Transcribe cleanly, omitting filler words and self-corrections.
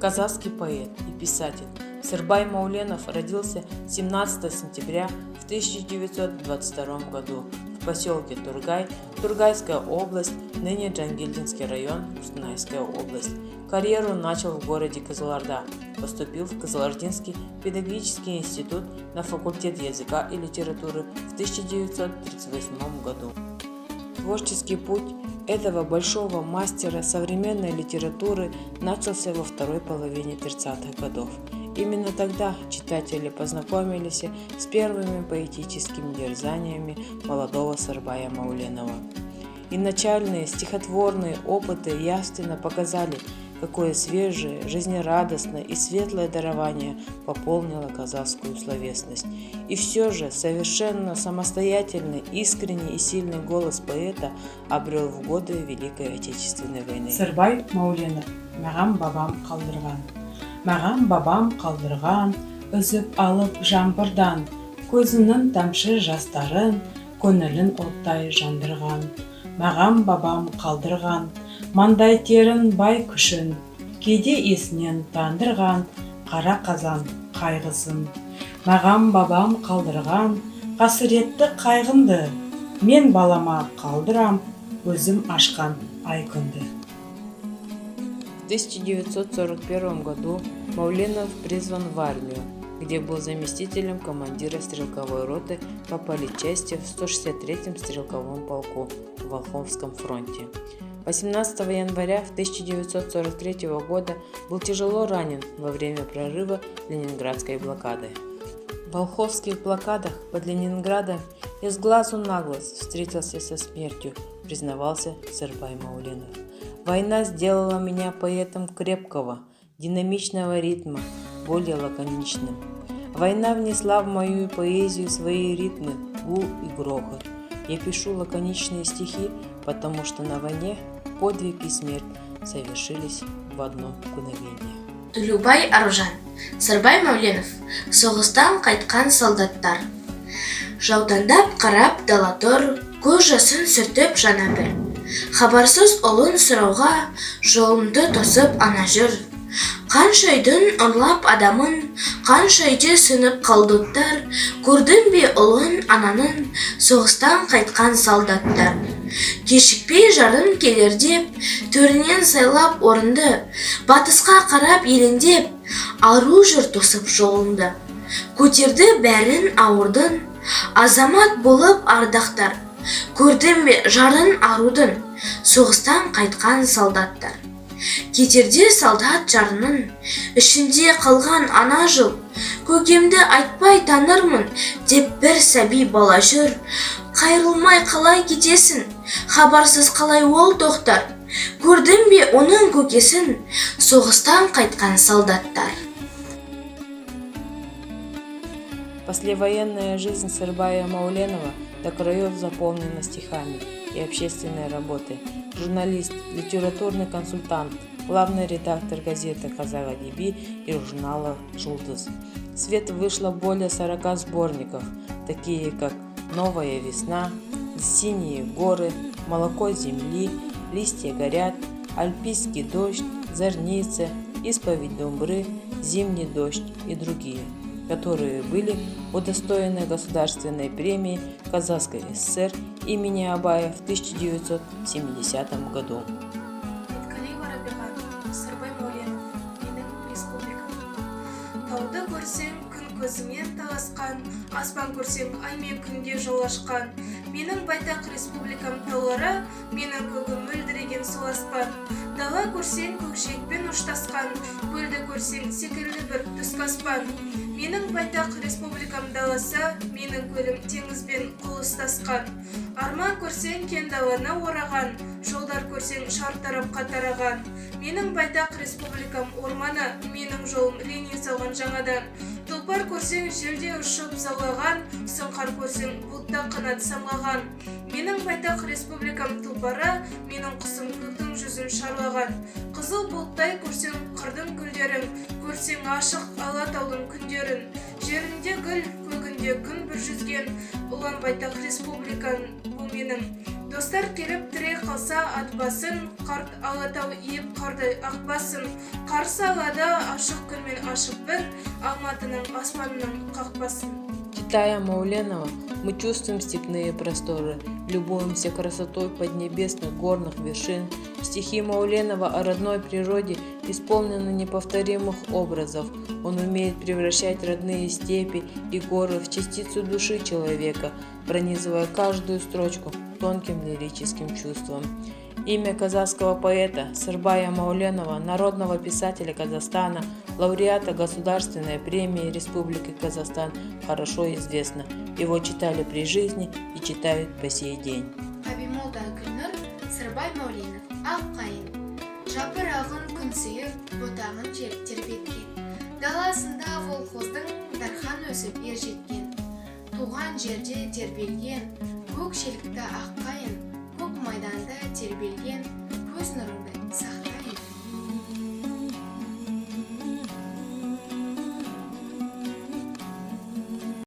казахский поэт и писатель. Сырбай Мауленов родился 17 сентября в 1922 году в поселке Тургай, Тургайская область, ныне Джангелдинский район, Кустанайская область. Карьеру начал в городе Кызылорда, поступил в Кызылординский педагогический институт на факультет языка и литературы в 1938 году. Творческий путь этого большого мастера современной литературы начался во второй половине 30-х годов. Именно тогда читатели познакомились с первыми поэтическими дерзаниями молодого Сырбая Мауленова. И начальные стихотворные опыты явственно показали, какое свежее, жизнерадостное и светлое дарование пополнило казахскую словесность. И все же совершенно самостоятельный, искренний и сильный голос поэта обрел в годы Великой Отечественной войны. Сырбай Мауленов маған бабам қалдырған. Маған бабам қалдырған, үзіп алып жаңбырдан, көзінің тамшы жастарын, көңілін оттай жандырған. Маған бабам қалдырған, маңдай терін бай күшін, кейде есінен тандырған, қара қазан қайғысын. Маған бабам қалдырған, қасіретті қайғынды, мен балама қалдырам, өзім ашқан ай күнді. В 1941 году Мауленов призван в армию, где был заместителем командира стрелковой роты по политчасти в 163-м стрелковом полку в Волховском фронте. 18 января 1943 года был тяжело ранен во время прорыва Ленинградской блокады. В волховских блокадах под Ленинградом из глазу на глаз встретился со смертью, признавался Сырбай Мауленов. Война сделала меня поэтом крепкого, динамичного ритма, более лаконичным. Война внесла в мою поэзию свои ритмы, гул и грохот. Я пишу лаконичные стихи, потому что на войне подвиг и смерть совершились в одно мгновение. Төлеубай Аружан, Сырбай Мауленов, соғыстан қайтқан солдаттар. Жаудандап қарап дала тұр, көз жасын сүртіп жана бір. Хабарсыз ұлын сұрауға жолымды тосып ана жүр. Қанша үйдің ұрлап адамын, қанша үйде сынып қалдыттар. Көрдің бе ұлын ананын, соғыстан қайтқан солдаттар. Кешікпей жарым келер деп, төрінен сайлап орынды, батысқа қарап елеңдеп, ару жүр тосып жолынды. Көтерді бәрін ауырдың, азамат болып ардақтар. Көрдің бе жарын арудың, соғыстан қайтқан солдаттар. Кетерде солдат жарының, ішінде қалған ана жыл. Көкемді айтпай танырмын, деп бір сәби бала жүр. Қайрылмай қалай кетесің, хабарсыз қалай ол тоқтар. Көрдің бе оның көкесін, соғыстан қайтқан солдаттар. Послевоенная жизнь Сырбая Мауленова до краев заполнена стихами и общественной работой. Журналист, литературный консультант, главный редактор газеты «Казах Адеби» и журнала «Жұлдыз». В свет вышло более 40 сборников, такие как «Новая весна», «Синие горы», «Молоко земли», «Листья горят», «Альпийский дождь», «Зорница», «Исповедь Думбры», «Зимний дождь» и другие, которые были удостоены государственной премии Казахской ССР имени Абая в 1970 году. Тауды көрсең, күн көзімен таласқан, аспан көрсең, аймен күнге жол ашқан. Менің байтақ республикам таулары, менің көгім мөлдіреген сол аспан. Дала көрсең, көкжиекпен ұштасқан, көлді көрсең, секілді бір түскі аспан. Менің байтақ республикам даласы, менің көлім теңізбен қол ұстасқан. Арман көрсең, кен даланы ораған, жолдар көрсең, шартарапқа тараған. Менің байтақ республикам орманы, менің жолым Ленин салған жаңадан. Тұлпар көрсең, желде ұшып заулаған, сұңқар көрсең, бұлтта қанат самғаған. Менің байтақ республикам тұлпары, менің құсым көктің жүзін шарлаған. Қызыл бұлттай көрсең, қырдың гүлдерін, көрсең ашық Алатаудың күндерін. Жерінде гүл, көгінде күн бір жүзген, ұлан байтақ республикан бұл менің. Достар келіп тіре қалса атбасын, қарт алатау иіп қарды ақбасын. Қарсы алады ашық күнмен ашық бір, Алматының аспанының қақпасын. Читая Мауленова, мы чувствуем степные просторы, любуемся красотой поднебесных горных вершин. Стихи Мауленова о родной природе исполнены неповторимых образов. Он умеет превращать родные степи и горы в частицу души человека, пронизывая каждую строчку тонким лирическим чувством. Имя казахского поэта Сырбая Мауленова, народного писателя Казахстана, лауреата Государственной премии Республики Казахстан, хорошо известно. Его читали при жизни и читают по сей день. Абимолда Гүлнұр, Сырбай Мауленов, Аққайын. Жапырағын күн сүйіп, бұтағын жер тербеткен. Даласында волхоздың дархан өсіп ер жеткен. Туған жерде тербелген, көк шелікті аққайын, көк майданда тербелген.